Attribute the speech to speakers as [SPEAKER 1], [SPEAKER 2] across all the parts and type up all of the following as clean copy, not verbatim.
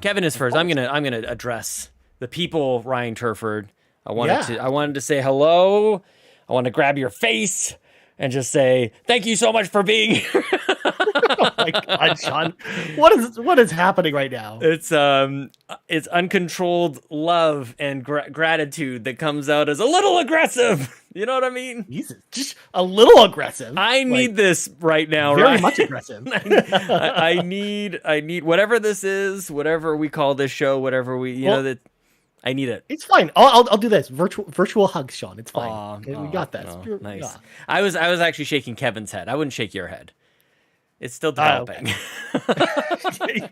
[SPEAKER 1] Kevin is first. I'm gonna address the people, Ryan Turford. I wanted to say hello. I want to grab your face and just say thank you so much for being here.
[SPEAKER 2] Oh my God, Sean, what is happening right now?
[SPEAKER 1] It's uncontrolled love and gratitude that comes out as a little aggressive. You know what I mean?
[SPEAKER 2] Jesus, just a little aggressive.
[SPEAKER 1] I need this right now,
[SPEAKER 2] very
[SPEAKER 1] right?
[SPEAKER 2] much aggressive.
[SPEAKER 1] I need whatever this is, whatever we call this show, whatever we, I need it.
[SPEAKER 2] It's fine. I'll do this. Virtual hugs, Sean. It's fine. We got that.
[SPEAKER 1] Oh, nice. Yeah. I was actually shaking Kevin's head. I wouldn't shake your head. It's still developing.
[SPEAKER 2] Okay.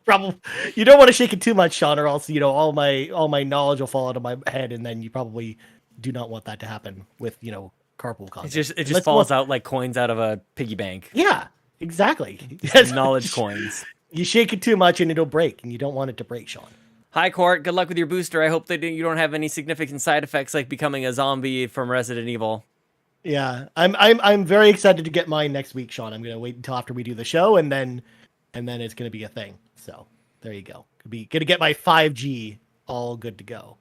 [SPEAKER 2] You don't want to shake it too much, Sean, or else all my knowledge will fall out of my head, and then you probably do not want that to happen with carpool content.
[SPEAKER 1] It just falls out like coins out of a piggy bank.
[SPEAKER 2] Yeah, exactly.
[SPEAKER 1] Knowledge coins.
[SPEAKER 2] You shake it too much and it'll break, and you don't want it to break, Sean.
[SPEAKER 1] Hi, Court. Good luck with your booster. I hope that you don't have any significant side effects like becoming a zombie from Resident Evil.
[SPEAKER 2] Yeah, I'm very excited to get mine next week, Sean. I'm gonna wait until after we do the show, and then it's gonna be a thing. So there you go. Gonna get my 5G all good to go.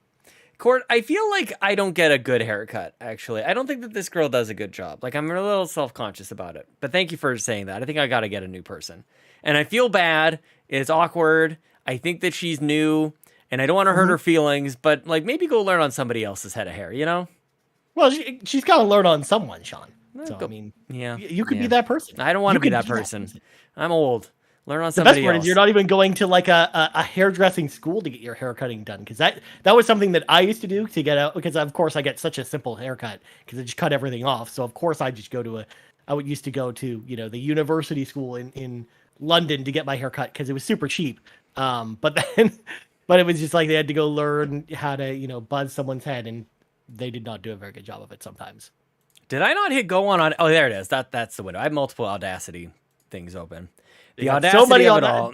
[SPEAKER 1] Court, I feel like I don't get a good haircut. Actually, I don't think that this girl does a good job. Like, I'm a little self-conscious about it. But thank you for saying that. I think I gotta get a new person, and I feel bad. It's awkward. I think that she's new, and I don't want to hurt her feelings. But like, maybe go learn on somebody else's head of hair.
[SPEAKER 2] Well, she's got to learn on someone, Sean. So, I mean, you could be that person.
[SPEAKER 1] I don't want to be that person. I'm old. Learn on somebody else. The best part is
[SPEAKER 2] you're not even going to like a hairdressing school to get your hair cutting done. Because that was something that I used to do to get out. Because, of course, I get such a simple haircut because I just cut everything off. So, of course, I just used to go to, the university school in London to get my hair cut because it was super cheap. But it was just like they had to go learn how to, buzz someone's head, and they did not do a very good job of it sometimes.
[SPEAKER 1] Did I not hit go on? Oh, there it is. That's the window. I have multiple Audacity things open. The Audacity of it all.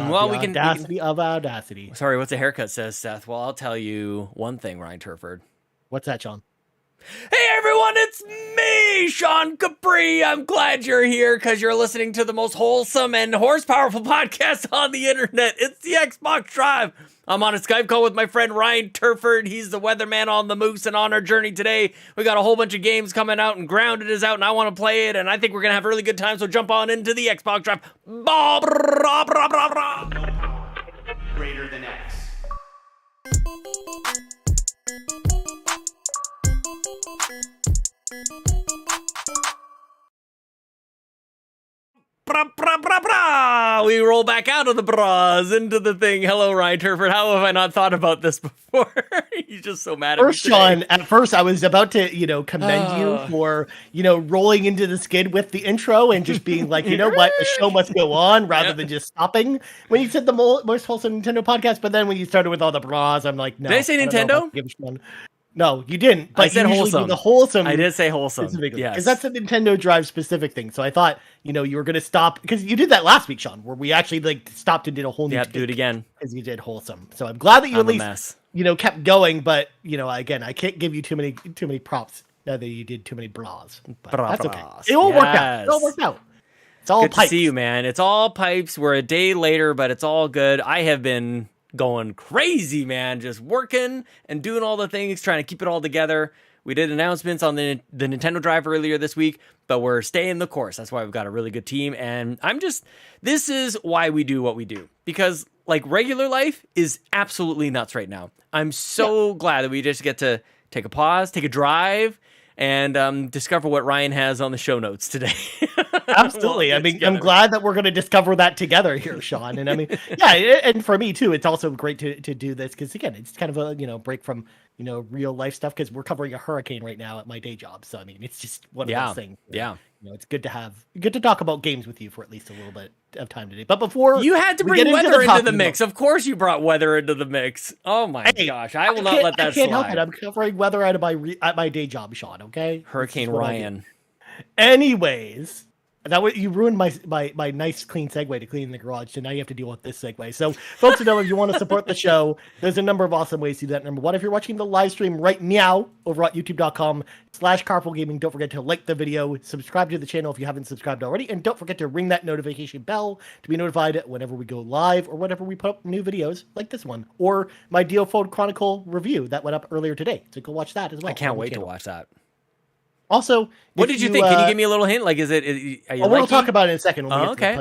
[SPEAKER 2] Well, we can Audacity of Audacity.
[SPEAKER 1] Sorry, what's a haircut, says Seth? Well, I'll tell you one thing, Ryan Turford.
[SPEAKER 2] What's that, Sean?
[SPEAKER 1] Hey everyone, it's me, Sean Capri. I'm glad you're here because you're listening to the most wholesome and horsepowerful podcast on the internet. It's the Xbox Drive. I'm on a Skype call with my friend Ryan Turford. He's the weatherman on the moose, and on our journey today, we got a whole bunch of games coming out, and Grounded is out, and I want to play it, and I think we're going to have a really good time, so jump on into the Xbox Drive.
[SPEAKER 3] Greater than X.
[SPEAKER 1] We roll back out of the bras into the thing. Hello, Ryan Turford. How have I not thought about this before? He's just so mad at me today.
[SPEAKER 2] Sean, at first I was about to, commend you for, rolling into the skid with the intro and just being like, you know what, the show must go on rather than just stopping when you said the most wholesome Nintendo podcast. But then when you started with all the bras, I'm like, no.
[SPEAKER 1] Did I say Nintendo?
[SPEAKER 2] No, you didn't. But
[SPEAKER 1] I said wholesome.
[SPEAKER 2] The wholesome.
[SPEAKER 1] I did say wholesome.
[SPEAKER 2] Yes. Because that's a Nintendo Drive specific thing. So I thought, you were going to stop. Because you did that last week, Sean, where we actually stopped and did a whole new
[SPEAKER 1] do it again.
[SPEAKER 2] Because you did wholesome. So I'm glad that you at least, kept going. But, again, I can't give you too many props now that you did too many bras. But that's okay. It all worked out. It all worked out. It's all
[SPEAKER 1] good
[SPEAKER 2] pipes.
[SPEAKER 1] To see you, man. It's all pipes. We're a day later, but it's all good. I have been going crazy, man, just working and doing all the things, trying to keep it all together. We did announcements on the Nintendo Drive earlier this week, but we're staying the course. That's why we've got a really good team, and this is why we do what we do, because regular life is absolutely nuts right now. I'm so glad that we just get to take a pause, take a drive, and discover what Ryan has on the show notes today.
[SPEAKER 2] Absolutely. I mean, I'm glad that we're going to discover that together here, Sean. And I mean, and for me too, it's also great to do this because again, it's kind of a break from real life stuff because we're covering a hurricane right now at my day job. So I mean, it's just one of those things.
[SPEAKER 1] Yeah.
[SPEAKER 2] It's good to talk about games with you for at least a little bit of time today. But before
[SPEAKER 1] you had to bring weather into the mix, of course you brought weather into the mix. Oh my gosh, I will not let that slide. I can't help it. I'm
[SPEAKER 2] covering weather at my day job, Sean. Okay,
[SPEAKER 1] Hurricane Ryan.
[SPEAKER 2] Anyways, That way, you ruined my nice clean segue to clean the garage, so now you have to deal with this segue. So, folks, know if you want to support the show, there's a number of awesome ways to do that. Number one, if you're watching the live stream right now over at youtube.com/carpoolgaming, don't forget to like the video, subscribe to the channel if you haven't subscribed already, and don't forget to ring that notification bell to be notified whenever we go live or whenever we put up new videos like this one or my DioField Chronicle review that went up earlier today. So go watch that as well.
[SPEAKER 1] I can't wait to watch that.
[SPEAKER 2] Also,
[SPEAKER 1] what did you think? Can you give me a little hint? Like, is it? Are you
[SPEAKER 2] we'll talk about it in a second. When
[SPEAKER 1] okay.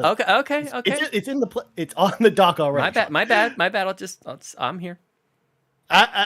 [SPEAKER 2] It's in the. It's on the dock already.
[SPEAKER 1] My bad. I'm here.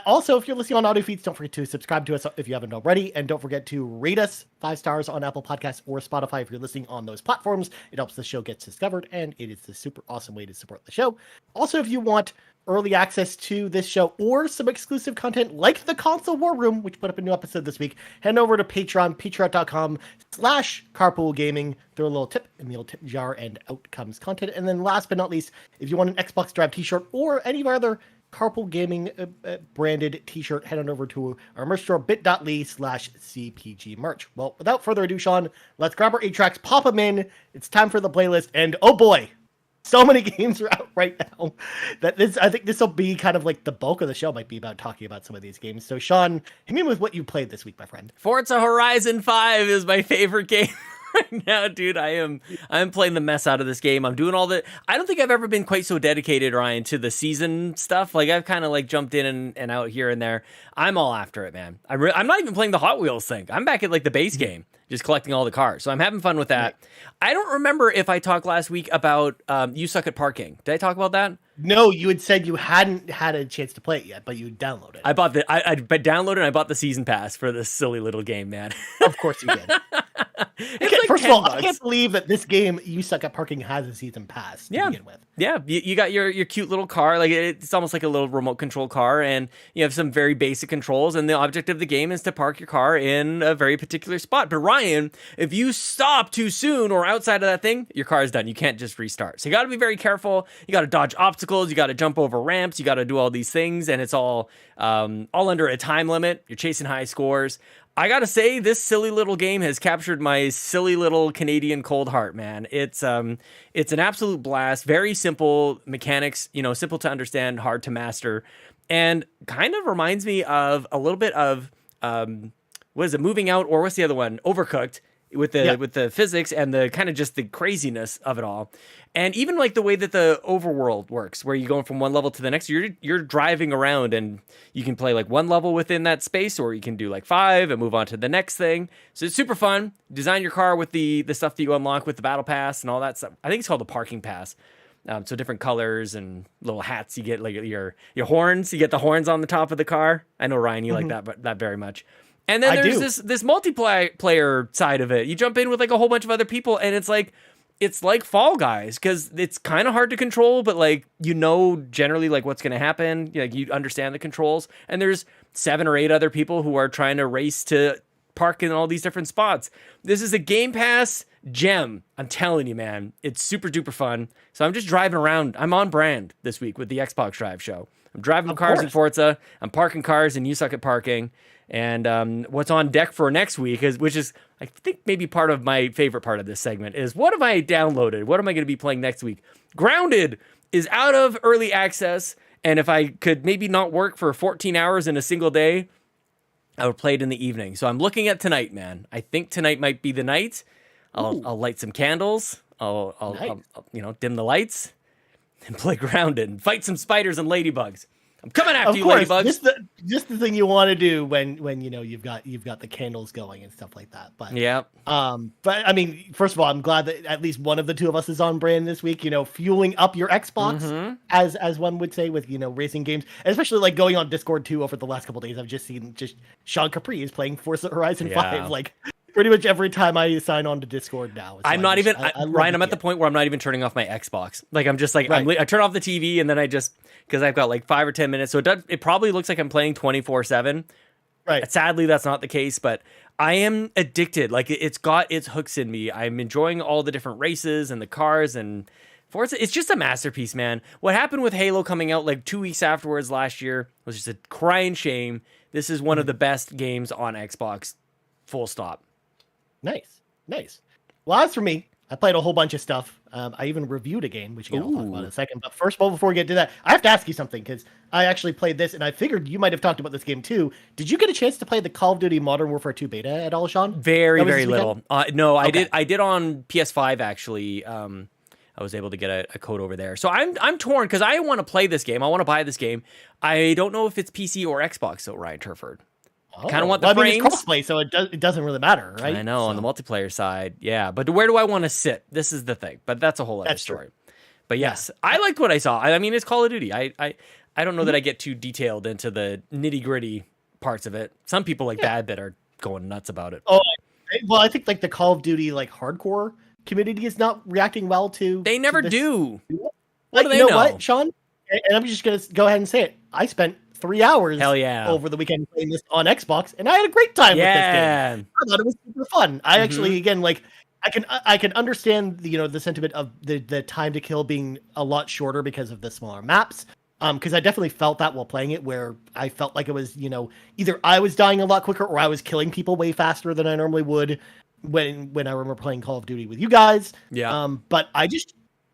[SPEAKER 2] Also, if you're listening on audio feeds, don't forget to subscribe to us if you haven't already, and don't forget to rate us 5 stars on Apple Podcasts or Spotify if you're listening on those platforms. It helps the show get discovered, and it is the super awesome way to support the show. Also, if you want early access to this show or some exclusive content like the Console War Room, which put up a new episode this week, head over to Patreon, patreon.com/carpoolgaming. Throw a little tip in the old tip jar, and out comes content. And then last but not least, if you want an Xbox Drive t-shirt or any of our other Carpool Gaming branded t-shirt, head on over to our merch store, bit.ly/CPG merch. Well, without further ado, Sean, let's grab our 8 tracks, pop them in. It's time for the playlist, and oh boy, so many games are out right now that I think this will be kind of like the bulk of the show might be about talking about some of these games. So, Sean, hit me with what you played this week, my friend.
[SPEAKER 1] Forza Horizon 5 is my favorite game right now, dude. I'm playing the mess out of this game. I'm doing I don't think I've ever been quite so dedicated, Ryan, to the season stuff. Like, I've kind of like jumped in and out here and there. I'm all after it, man. I'm not even playing the Hot Wheels thing. I'm back at like the base game, just collecting all the cars. So I'm having fun with that. Right. I don't remember if I talked last week about You Suck at Parking. Did I talk about that?
[SPEAKER 2] No, you had said you hadn't had a chance to play it yet, but you downloaded it.
[SPEAKER 1] I downloaded and I bought the season pass for this silly little game, man.
[SPEAKER 2] Of course you did. Like first of all, I can't believe that this game, You Suck at Parking, has a season pass to begin with.
[SPEAKER 1] Yeah, you got your cute little car. Like, it's almost like a little remote control car, and you have some very basic controls, and the object of the game is to park your car in a very particular spot. But Ryan, if you stop too soon or outside of that thing, your car is done. You can't just restart. So you got to be very careful. You got to dodge obstacles. You got to jump over ramps. You got to do all these things, and it's all under a time limit. You're chasing high scores. I gotta say, this silly little game has captured my silly little Canadian cold heart, man. It's an absolute blast. Very simple mechanics, simple to understand, hard to master, and kind of reminds me of a little bit of what is it, Moving Out, or what's the other one, Overcooked, with the physics and the kind of just the craziness of it all. And even like the way that the overworld works, where you're going from one level to the next, you're driving around and you can play like one level within that space, or you can do like 5 and move on to the next thing. So it's super fun. Design your car with the stuff that you unlock with the battle pass and all that stuff. I think it's called the parking pass. So different colors and little hats. You get like your horns. You get the horns on the top of the car. I know, Ryan, you like that very much. And then there's this multiplayer side of it. You jump in with like a whole bunch of other people, and it's like Fall Guys, because it's kind of hard to control, but like, generally like what's going to happen. Like, you understand the controls, and there's 7 or 8 other people who are trying to race to park in all these different spots. This is a Game Pass gem. I'm telling you, man, it's super duper fun. So I'm just driving around. I'm on brand this week with the Xbox Drive show. I'm driving cars in Forza. I'm parking cars in You Suck at Parking. And what's on deck for next week which is, I think, maybe part of my favorite part of this segment, is what have I downloaded? What am I going to be playing next week? Grounded is out of early access, and if I could maybe not work for 14 hours in a single day, I would play it in the evening. So I'm looking at tonight, man. I think tonight might be the night. I'll light some candles. I'll dim the lights and play Grounded and fight some spiders and ladybugs. I'm coming after you, ladybugs.
[SPEAKER 2] Just the thing you want to do when you've got the candles going and stuff like that. But
[SPEAKER 1] yeah.
[SPEAKER 2] But I mean, first of all, I'm glad that at least one of the two of us is on brand this week. Fueling up your Xbox, as one would say, with racing games, especially like going on Discord too. Over the last couple of days, I've just seen Sean Capri is playing Forza Horizon 5 like pretty much every time I sign on to Discord now. So
[SPEAKER 1] Ryan, I'm at the point where I'm not even turning off my Xbox. Like, I'm just like, I turn off the TV, and then I just, because I've got like 5 or 10 minutes. So it probably looks like I'm playing 24/7. Right. Sadly, that's not the case, but I am addicted. Like, it's got its hooks in me. I'm enjoying all the different races and the cars, and Forza. It's just a masterpiece, man. What happened with Halo coming out like 2 weeks afterwards last year was just a crying shame. This is one of the best games on Xbox. Full stop.
[SPEAKER 2] Nice. Well, as for me, I played a whole bunch of stuff. I even reviewed a game, which again, I'll talk about in
[SPEAKER 1] Ooh.
[SPEAKER 2] a second. But first of all, before we get to that, I have to ask you something because I actually played this, and I figured you might have talked about this game too. Did you get a chance to play the Call of Duty Modern Warfare 2 beta at all, Sean?
[SPEAKER 1] Very,
[SPEAKER 2] That was
[SPEAKER 1] very
[SPEAKER 2] this weekend?
[SPEAKER 1] little. No, I
[SPEAKER 2] Okay.
[SPEAKER 1] did. I did on PS5 actually. I was able to get a code over there. So I'm torn because I want to play this game. I want to buy this game. I don't know if it's PC or Xbox. So Ryan Turford.
[SPEAKER 2] Oh,
[SPEAKER 1] Kinda want the
[SPEAKER 2] well, I mean,
[SPEAKER 1] frames.
[SPEAKER 2] it's crossplay, so it doesn't really matter, right?
[SPEAKER 1] I know on the
[SPEAKER 2] So,
[SPEAKER 1] multiplayer side, yeah. But where do I want to sit? This is the thing. But that's a whole other
[SPEAKER 2] That's true.
[SPEAKER 1] story. But yes, I liked what I saw. I mean, it's Call of Duty. I don't know that I get too detailed into the nitty gritty parts of it. Some people like Bad Bit are going nuts about it.
[SPEAKER 2] Oh, well, I think like the Call of Duty like hardcore community is not reacting well to.
[SPEAKER 1] They never
[SPEAKER 2] to this.
[SPEAKER 1] do. What
[SPEAKER 2] Like,
[SPEAKER 1] do they
[SPEAKER 2] you know
[SPEAKER 1] know?
[SPEAKER 2] what, Sean? And I'm just gonna go ahead and say it. I spent 3 hours
[SPEAKER 1] Hell yeah.
[SPEAKER 2] over the weekend playing this on Xbox, and I had a great time with this game.
[SPEAKER 1] Yeah.
[SPEAKER 2] I thought it was super fun. I actually, again, like I can understand the sentiment of the time to kill being a lot shorter because of the smaller maps. Because I definitely felt that while playing it, where I felt like it was, either I was dying a lot quicker or I was killing people way faster than I normally would when I remember playing Call of Duty with you guys.
[SPEAKER 1] Yeah.
[SPEAKER 2] But I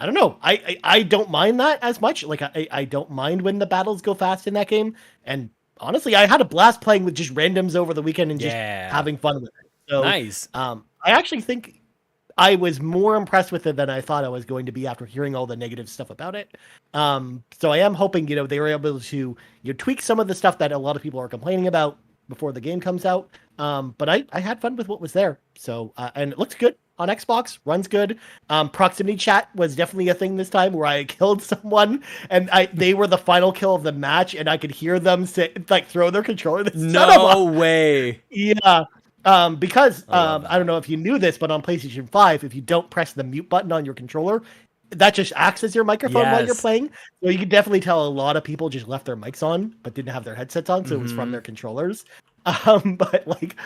[SPEAKER 2] don't know. I don't mind that as much. Like I don't mind when the battles go fast in that game. And honestly, I had a blast playing with just randoms over the weekend and just
[SPEAKER 1] Yeah.
[SPEAKER 2] having fun with it. So
[SPEAKER 1] Nice.
[SPEAKER 2] I actually think I was more impressed with it than I thought I was going to be after hearing all the negative stuff about it. So I am hoping, they were able to tweak some of the stuff that a lot of people are complaining about before the game comes out. But I had fun with what was there. So and it looks good on Xbox, runs good. Proximity chat was definitely a thing this time where I killed someone and they were the final kill of the match, and I could hear them throw their controller.
[SPEAKER 1] No way.
[SPEAKER 2] Yeah. Because I don't know if you knew this, but on PlayStation 5, if you don't press the mute button on your controller, that just acts as your microphone while you're
[SPEAKER 1] Yes.
[SPEAKER 2] playing. So you can definitely tell a lot of people just left their mics on, but didn't have their headsets on, so it was from their controllers. But like,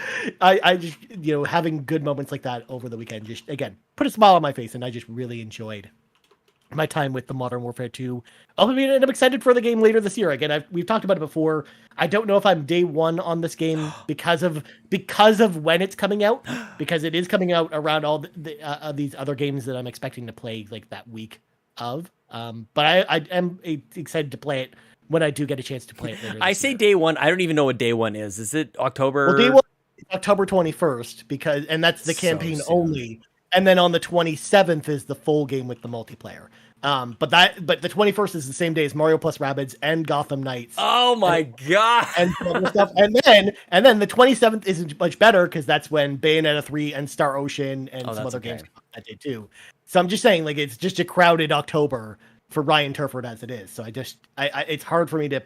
[SPEAKER 2] I just, having good moments like that over the weekend just, again, put a smile on my face, and I just really enjoyed my time with the Modern Warfare 2. I mean, and I'm excited for the game later this year. Again, we've talked about it before. I don't know if I'm day one on this game because of when it's coming out, because it is coming out around all these other games that I'm expecting to play like that week of. But I am excited to play it when I do get a chance to play it later.
[SPEAKER 1] I
[SPEAKER 2] this
[SPEAKER 1] say
[SPEAKER 2] year.
[SPEAKER 1] day one. I don't even know what day one is. Is it October?
[SPEAKER 2] Well, day one is October 21st and that's the
[SPEAKER 1] So
[SPEAKER 2] campaign
[SPEAKER 1] soon.
[SPEAKER 2] only. And then on the 27th is the full game with the multiplayer. But the 21st is the same day as Mario plus Rabbids and Gotham Knights.
[SPEAKER 1] Oh my god.
[SPEAKER 2] And some other stuff. And then the 27th isn't much better because that's when Bayonetta 3 and Star Ocean and some
[SPEAKER 1] that's
[SPEAKER 2] other
[SPEAKER 1] okay.
[SPEAKER 2] games come out that day too. So I'm just saying, like, it's just a crowded October for Ryan Turford as it is. So it's hard for me to,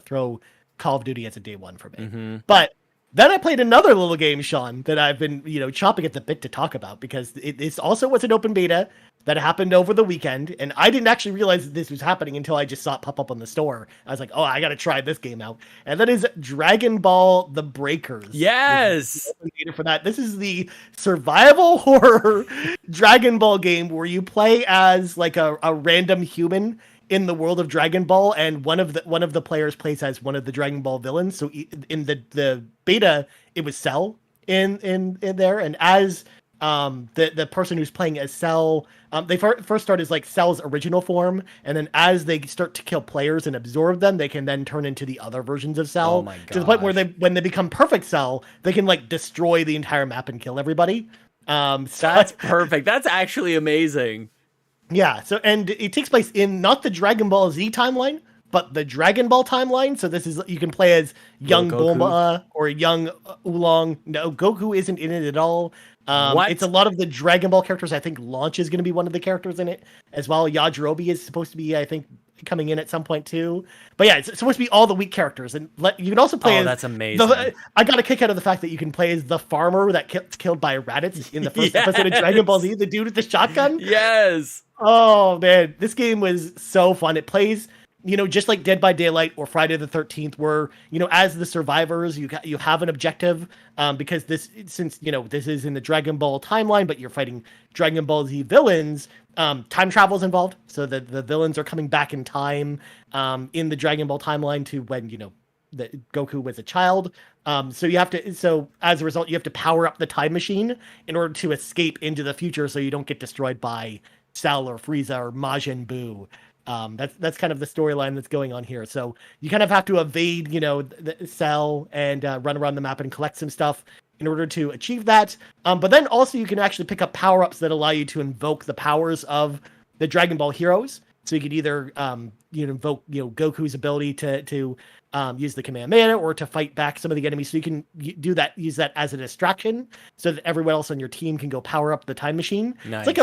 [SPEAKER 2] throw Call of Duty as a day one for me. But then I played another little game, Sean, that I've been, chopping at the bit to talk about because it also was an open beta that happened over the weekend. And I didn't actually realize that this was happening until I just saw it pop up on the store. I was like, oh, I got to try this game out. And that is Dragon Ball The Breakers.
[SPEAKER 1] Yes.
[SPEAKER 2] This is the open beta for that. This is the survival horror Dragon Ball game where you play as like a random human in the world of Dragon Ball, and one of the players plays as one of the Dragon Ball villains. So in the beta, it was Cell in there, and as the person who's playing as Cell, they first start as like Cell's original form, and then as they start to kill players and absorb them, they can then turn into the other versions of Cell.
[SPEAKER 1] Oh my
[SPEAKER 2] To the point where
[SPEAKER 1] gosh.
[SPEAKER 2] when they become perfect Cell, they can like destroy the entire map and kill everybody.
[SPEAKER 1] That's perfect. That's actually amazing.
[SPEAKER 2] Yeah, so and it takes place in not the Dragon Ball Z timeline, but the Dragon Ball timeline. So this is, you can play as young
[SPEAKER 1] Goku.
[SPEAKER 2] Bulma or young Oolong. No, Goku isn't in it at all.
[SPEAKER 1] What?
[SPEAKER 2] It's a lot of the Dragon Ball characters. I think Launch is going to be one of the characters in it as well. Yajirobe is supposed to be, I think, coming in at some point too. But yeah, it's supposed to be all the weak characters, and you can also play
[SPEAKER 1] Oh,
[SPEAKER 2] as
[SPEAKER 1] that's amazing.
[SPEAKER 2] I got a kick out of the fact that you can play as the farmer that gets killed by Raditz in the first episode of Dragon Ball Z, the dude with the shotgun.
[SPEAKER 1] Yes.
[SPEAKER 2] Oh man, this game was so fun. It plays, just like Dead by Daylight or Friday the 13th, where, as the survivors, you have an objective, because this is in the Dragon Ball timeline, but you're fighting Dragon Ball Z villains. Time travel is involved, so the villains are coming back in time, in the Dragon Ball timeline to when, Goku was a child. So as a result, you have to power up the time machine in order to escape into the future, so you don't get destroyed by Cell or Frieza or Majin Buu. That's kind of the storyline that's going on here. So you kind of have to evade, the Cell and run around the map and collect some stuff in order to achieve that. But then also you can actually pick up power-ups that allow you to invoke the powers of the Dragon Ball heroes. So you could either invoke Goku's ability to use the Kamehameha or to fight back some of the enemies. So you can use that as a distraction so that everyone else on your team can go power up the time machine.
[SPEAKER 1] Nice.
[SPEAKER 2] It's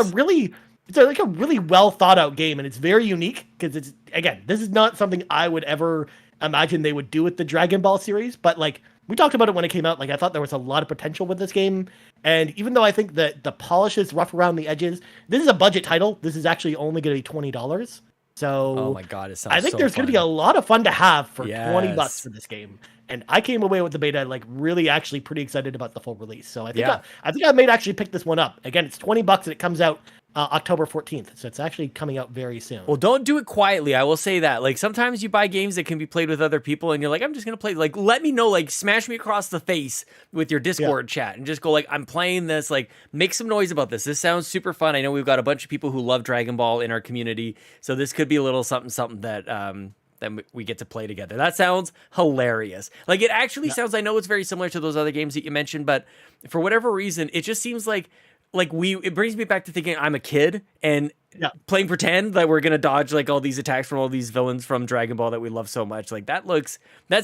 [SPEAKER 2] like a really well thought out game, and it's very unique because this is not something I would ever imagine they would do with the Dragon Ball series, but like we talked about it when it came out. Like I thought there was a lot of potential with this game, and even though I think that the polish is rough around the edges, this is a budget title. This is actually only going to be $20. So
[SPEAKER 1] oh my god, it sounds
[SPEAKER 2] I think
[SPEAKER 1] so
[SPEAKER 2] there's
[SPEAKER 1] fun.
[SPEAKER 2] going to be a lot of fun to have for $20
[SPEAKER 1] Yes.
[SPEAKER 2] for this game. And I came away with the beta like really actually pretty excited about the full release. So I think I may actually pick this one up. Again, it's $20 and it comes out October 14th. So it's actually coming out very soon.
[SPEAKER 1] Well, don't do it quietly. I will say that. Like sometimes you buy games that can be played with other people and you're like, I'm just going to play. Like, let me know, like smash me across the face with your Discord chat and just go like, I'm playing this, like make some noise about this. This sounds super fun. I know we've got a bunch of people who love Dragon Ball in our community. So this could be a little something that we get to play together. That sounds hilarious. Like it actually sounds, I know it's very similar to those other games that you mentioned, but for whatever reason, it just seems like it brings me back to thinking I'm a kid and playing pretend that we're going to dodge like all these attacks from all these villains from Dragon Ball that we love so much. Like that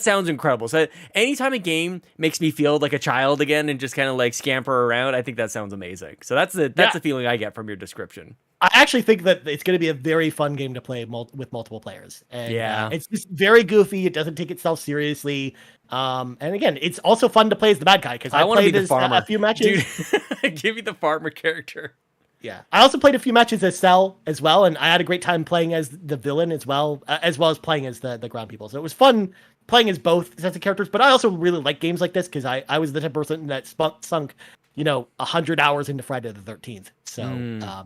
[SPEAKER 1] sounds incredible. So anytime a game makes me feel like a child again and just kind of like scamper around, I think that sounds amazing. So that's the feeling I get from your description.
[SPEAKER 2] I actually think that it's going to be a very fun game to play with multiple players. And it's just very goofy. It doesn't take itself seriously. And again, it's also fun to play as the bad guy because I
[SPEAKER 1] want to be
[SPEAKER 2] played
[SPEAKER 1] the farmer.
[SPEAKER 2] a few matches.
[SPEAKER 1] Dude, give me the farmer character.
[SPEAKER 2] Yeah, I also played a few matches as Cell as well, and I had a great time playing as the villain as well as playing as the ground people. So it was fun playing as both sets of characters. But I also really like games like this because I was the type of person that sunk 100 hours into Friday the 13th. So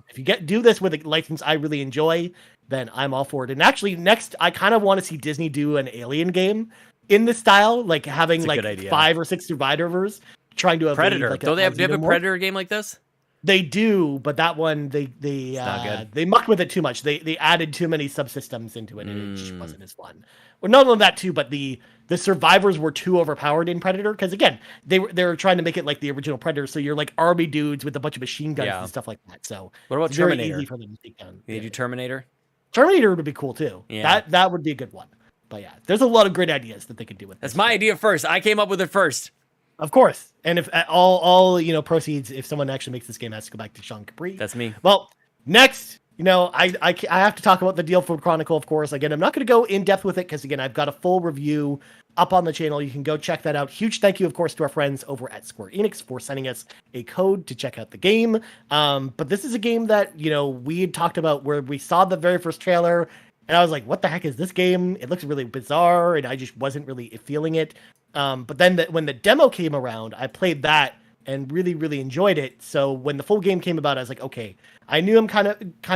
[SPEAKER 2] if you do this with a license I really enjoy, then I'm all for it. And actually, next I kind of want to see Disney do an Alien game in this style, like having like 5 or 6 survivors trying to evade
[SPEAKER 1] Predator.
[SPEAKER 2] like
[SPEAKER 1] Don't they have a Predator game like this?
[SPEAKER 2] They do, but that one they mucked with it too much. They added too many subsystems into it, and it just wasn't as fun. Well, not only that too, but the survivors were too overpowered in Predator because again they were trying to make it like the original Predator, so you're like army dudes with a bunch of machine guns and stuff like that. So
[SPEAKER 1] what about Terminator?
[SPEAKER 2] Very easy for them to take down.
[SPEAKER 1] They do Terminator.
[SPEAKER 2] Terminator would be cool too.
[SPEAKER 1] Yeah.
[SPEAKER 2] That would be a good one. But yeah, there's a lot of great ideas that they could do with.
[SPEAKER 1] That's my idea first. I came up with it first.
[SPEAKER 2] Of course. And if all proceeds, if someone actually makes this game, has to go back to Sean Capri.
[SPEAKER 1] That's me.
[SPEAKER 2] Well, next, I have to talk about the DioField Chronicle, of course. Again, I'm not going to go in depth with it because, again, I've got a full review up on the channel. You can go check that out. Huge thank you, of course, to our friends over at Square Enix for sending us a code to check out the game. But this is a game that, we had talked about where we saw the very first trailer and I was like, what the heck is this game? It looks really bizarre and I just wasn't really feeling it. But then when the demo came around, I played that and really, really enjoyed it. So when the full game came about, I was like, okay, I knew I'm kind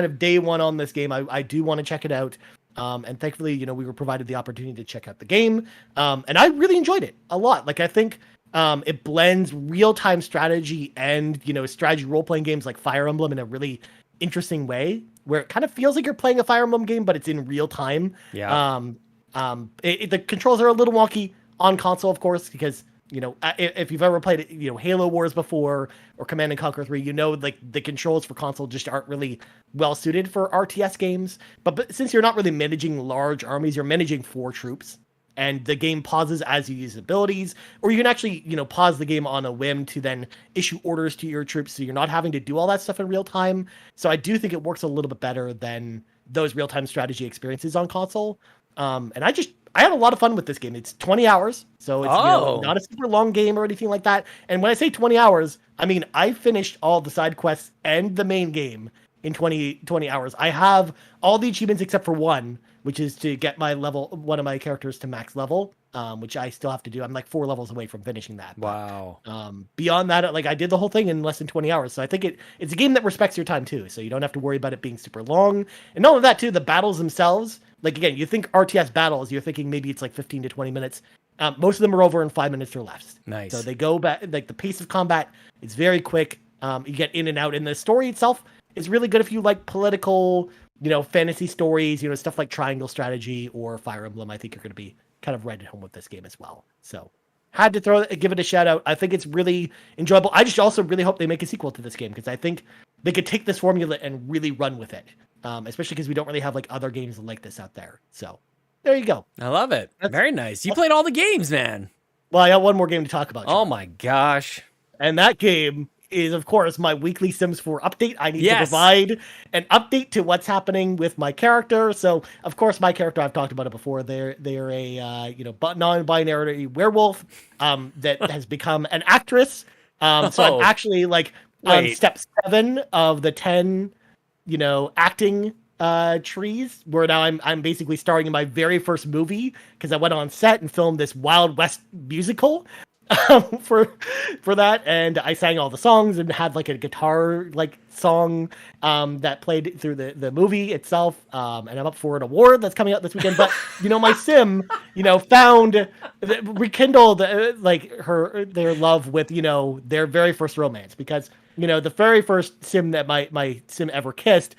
[SPEAKER 2] of day one on this game. I do want to check it out. And thankfully, we were provided the opportunity to check out the game. And I really enjoyed it a lot. Like, I think it blends real-time strategy and, strategy role-playing games like Fire Emblem in a really interesting way, where it kind of feels like you're playing a Fire Emblem game, but it's in real time.
[SPEAKER 1] Yeah.
[SPEAKER 2] The controls are a little wonky on console, of course, because if you've ever played Halo Wars before or Command and Conquer 3, like the controls for console just aren't really well suited for RTS games. But since you're not really managing large armies, you're managing 4 troops, and the game pauses as you use abilities, or you can actually pause the game on a whim to then issue orders to your troops, so you're not having to do all that stuff in real time. So I do think it works a little bit better than those real time strategy experiences on console. And I had a lot of fun with this game. It's 20 hours, so it's not a super long game or anything like that. And when I say 20 hours, I mean I finished all the side quests and the main game in 20 hours. I have all the achievements except for one, which is to get one of my characters to max level, which I still have to do. I'm like 4 levels away from finishing that.
[SPEAKER 1] Wow.
[SPEAKER 2] But, beyond that, I did the whole thing in less than 20 hours. So I think it's a game that respects your time too. So you don't have to worry about it being super long. And not only that too, the battles themselves, again, you think RTS battles, you're thinking maybe it's like 15 to 20 minutes. Most of them are over in 5 minutes or less.
[SPEAKER 1] Nice.
[SPEAKER 2] So they go back, like the pace of combat is very quick. You get in and out, and the story itself is really good if you like political, fantasy stories, stuff like Triangle Strategy or Fire Emblem. I think you're going to be kind of right at home with this game as well. So had to give it a shout out. I think it's really enjoyable. I just also really hope they make a sequel to this game, because I think they could take this formula and really run with it. Especially because we don't really have like other games like this out there. So there you go.
[SPEAKER 1] I love it. Very nice. You played all the games, man.
[SPEAKER 2] Well, I got one more game to talk about.
[SPEAKER 1] Oh my gosh.
[SPEAKER 2] And that game is, of course, my weekly Sims 4 update. I need to provide an update to what's happening with my character. So, of course, my character, I've talked about it before. They're a non-binary werewolf that has become an actress. So I'm actually on step 7 of the 10, acting trees, where now I'm basically starring in my very first movie, because I went on set and filmed this Wild West musical for that, and I sang all the songs and had like a guitar song that played through the movie itself, and I'm up for an award that's coming out this weekend. But my sim rekindled their love with their very first romance, because the very first sim that my sim ever kissed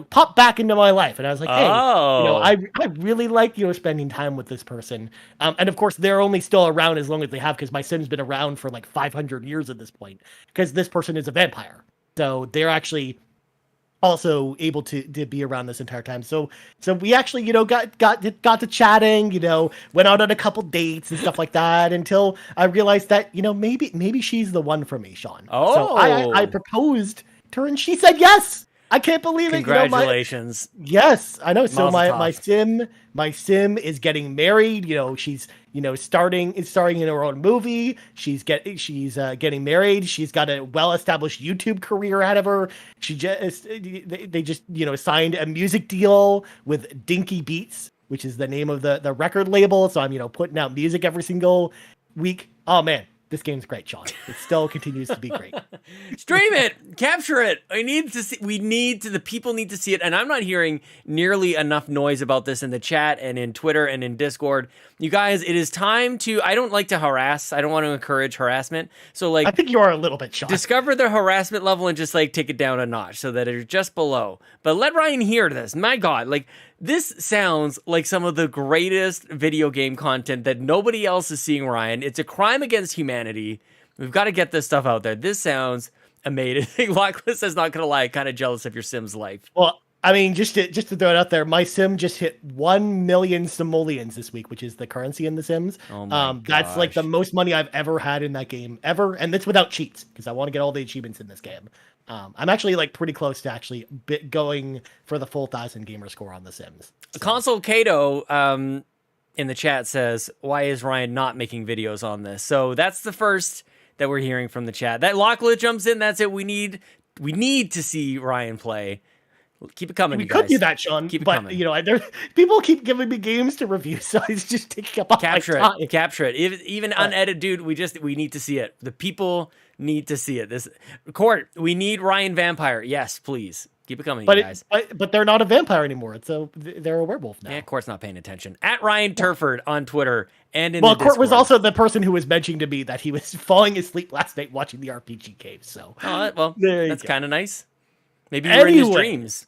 [SPEAKER 2] popped back into my life. And I was like, hey, I really like, spending time with this person. And of course, they're only still around as long as they have, because my sim's been around for 500 years at this point, because this person is a vampire. So they're actually also able to be around this entire time. So we actually, got to chatting, went out on a couple dates and stuff like that, until I realized that, maybe she's the one for me, Sean.
[SPEAKER 1] Oh.
[SPEAKER 2] So I proposed to her and she said yes. I can't believe it.
[SPEAKER 1] Congratulations.
[SPEAKER 2] Yes, I know. So
[SPEAKER 1] Mazel
[SPEAKER 2] my sim is getting married. She's starring in her own movie. She's getting married. She's got a well-established YouTube career ahead of her. They just signed a music deal with Dinky Beats, which is the name of the record label. So I'm putting out music every single week. Oh man, this game's great, Sean. It still continues to be great.
[SPEAKER 1] Stream it, capture it. The people need to see it. And I'm not hearing nearly enough noise about this in the chat and in Twitter and in Discord. You guys, it is time to, I don't like to harass. I don't want to encourage harassment. So I
[SPEAKER 2] think you are a little bit, Sean.
[SPEAKER 1] Discover the harassment level and just take it down a notch so that it's just below. But let Ryan hear this. My God, this sounds like some of the greatest video game content that nobody else is seeing, Ryan. It's a crime against humanity. We've got to get this stuff out there. This sounds amazing. Lockless is not going to lie, kind of jealous of your Sim's life.
[SPEAKER 2] Well, I mean, just to throw it out there, my Sim just hit 1 million simoleons this week, which is the currency in the Sims.
[SPEAKER 1] Oh my
[SPEAKER 2] that's the most money I've ever had in that game ever. And that's without cheats, because I want to get all the achievements in this game. I'm actually pretty close to actually going for the full 1,000 gamer score on The Sims. So.
[SPEAKER 1] Console Kato in the chat says, "Why is Ryan not making videos on this?" So that's the first that we're hearing from the chat. That Locklet jumps in. That's it. We need to see Ryan play. Keep it coming.
[SPEAKER 2] We
[SPEAKER 1] you guys.
[SPEAKER 2] could do that, Sean.
[SPEAKER 1] Keep it
[SPEAKER 2] but
[SPEAKER 1] coming.
[SPEAKER 2] People keep giving me games to review, so it's just taking up all my time.
[SPEAKER 1] Capture it. Even unedited, dude. We need to see it. The people need to see it. This Court, we need Ryan Vampire. Yes, please. Keep it coming, you guys.
[SPEAKER 2] But they're not a vampire anymore. They're a werewolf now.
[SPEAKER 1] Yeah, Court's not paying attention. At Ryan Turford on Twitter and in the Discord.
[SPEAKER 2] Court was also the person who was mentioning to me that he was falling asleep last night watching the RPG Cave. So,
[SPEAKER 1] that's kind of nice. Maybe you were in his dreams.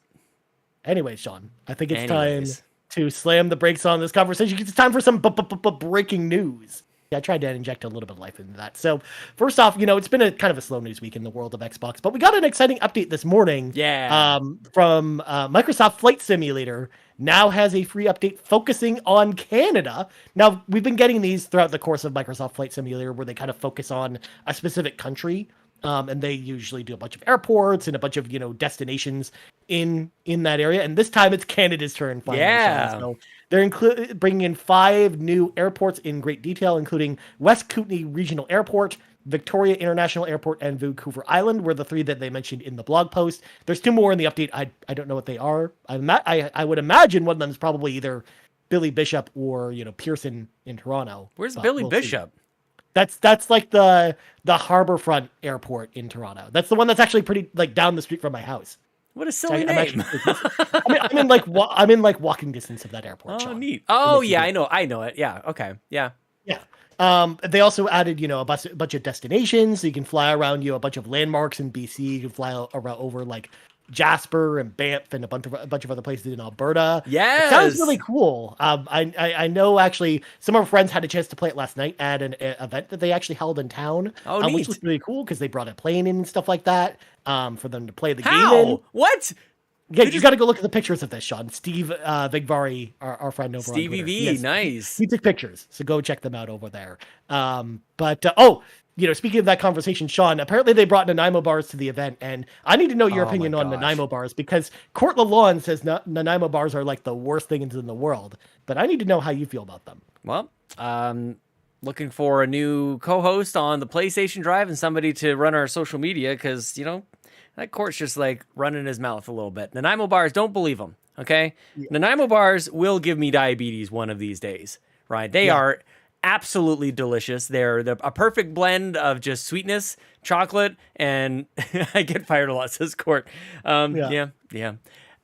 [SPEAKER 2] Anyway, Sean, I think it's time to slam the brakes on this conversation. It's time for some breaking news. Yeah, I tried to inject a little bit of life into that. So first off, it's been a kind of a slow news week in the world of Xbox, but we got an exciting update this morning.
[SPEAKER 1] Yeah.
[SPEAKER 2] From Microsoft Flight Simulator now has a free update focusing on Canada. Now, we've been getting these throughout the course of Microsoft Flight Simulator where they kind of focus on a specific country. And they usually do a bunch of airports and a bunch of, destinations in that area. And this time it's Canada's turn. Finally,
[SPEAKER 1] yeah.
[SPEAKER 2] So they're bringing in 5 new airports in great detail, including West Kootenay Regional Airport, Victoria International Airport, and Vancouver Island were the 3 that they mentioned in the blog post. There's 2 more in the update. I don't know what they are. I would imagine one of them is probably either Billy Bishop or, Pearson in Toronto.
[SPEAKER 1] Where's Billy Bishop?
[SPEAKER 2] See. That's like the Harbourfront Airport in Toronto. That's the one that's actually pretty down the street from my house.
[SPEAKER 1] What a silly name!
[SPEAKER 2] I'm in walking distance of that airport.
[SPEAKER 1] Oh,
[SPEAKER 2] Sean.
[SPEAKER 1] neat. Oh yeah, I know it. Yeah. Okay. Yeah.
[SPEAKER 2] Yeah. They also added, a bunch of destinations, so you can fly around, a bunch of landmarks in BC. You can fly around over like Jasper and Banff and a bunch of other places in Alberta.
[SPEAKER 1] Yes.
[SPEAKER 2] It sounds really cool. I know actually some of our friends had a chance to play it last night at an event that they actually held in town.
[SPEAKER 1] Oh, neat.
[SPEAKER 2] Which was really cool because they brought a plane in and stuff like that for them to play the game
[SPEAKER 1] How?
[SPEAKER 2] in.
[SPEAKER 1] What?
[SPEAKER 2] Yeah, you got to go look at the pictures of this, Sean. Steve Vigvari, our friend over on Twitter.
[SPEAKER 1] Stevie V, nice.
[SPEAKER 2] He took pictures, so go check them out over there. Speaking of that conversation, Sean, apparently they brought Nanaimo bars to the event, and I need to know your opinion on Nanaimo bars because Court Lalonde says Nanaimo bars are like the worst things in the world, but I need to know how you feel about them.
[SPEAKER 1] Well, looking for a new co-host on the PlayStation Drive and somebody to run our social media because, that Court's just like running his mouth a little bit. Nanaimo bars, don't believe him, okay? Yeah. Nanaimo bars will give me diabetes one of these days, right? They are absolutely delicious. They're a perfect blend of just sweetness, chocolate, and I get fired a lot, says Court. Yeah.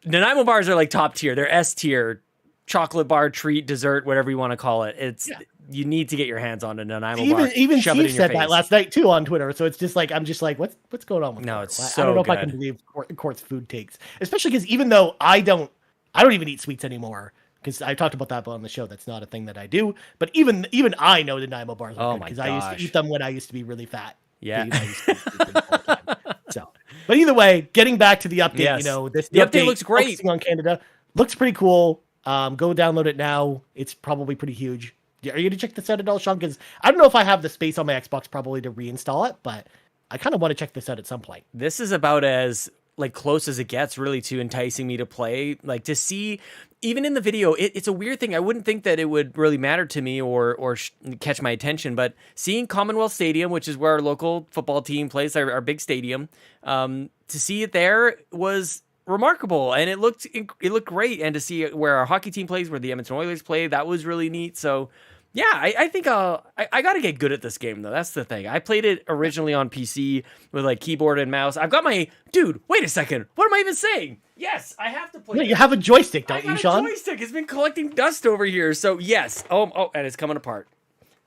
[SPEAKER 1] Nanaimo bars are like top tier. They're S tier, chocolate bar, treat, dessert, whatever you want to call it. You need to get your hands on a Nanaimo bar.
[SPEAKER 2] Even Steve said that last night too on Twitter. So it's just like I'm just like, what's going on with
[SPEAKER 1] No,
[SPEAKER 2] Court?
[SPEAKER 1] it's so
[SPEAKER 2] I don't know
[SPEAKER 1] good.
[SPEAKER 2] if I can believe Court's food takes, especially because even though I don't even eat sweets anymore because I talked about that on the show. That's not a thing that I do. But even I know Nanaimo bars are good because I used to eat them when I used to be really fat.
[SPEAKER 1] Yeah.
[SPEAKER 2] So, but either way, getting back to the update,
[SPEAKER 1] yes.
[SPEAKER 2] The
[SPEAKER 1] update looks great.
[SPEAKER 2] Focusing on Canada looks pretty cool. Go download it now. It's probably pretty huge. Are you going to check this out at all, Sean? Because I don't know if I have the space on my Xbox probably to reinstall it, but I kind of want to check this out at some point.
[SPEAKER 1] This is about as close as it gets really to enticing me to play, to see even in the video. It's a weird thing. I wouldn't think that it would really matter to me or catch my attention, but seeing Commonwealth Stadium, which is where our local football team plays, our big stadium, to see it there was remarkable, and it looked great. And to see where our hockey team plays, where the Edmonton Oilers play, that was really neat. So yeah, I think I got to get good at this game, though. That's the thing. I played it originally on PC with keyboard and mouse. I've got dude, wait a second. What am I even saying? Yes, I have to play.
[SPEAKER 2] Yeah, you have a joystick, don't you, Sean?
[SPEAKER 1] A joystick. It's been collecting dust over here. So yes. Oh, and it's coming apart.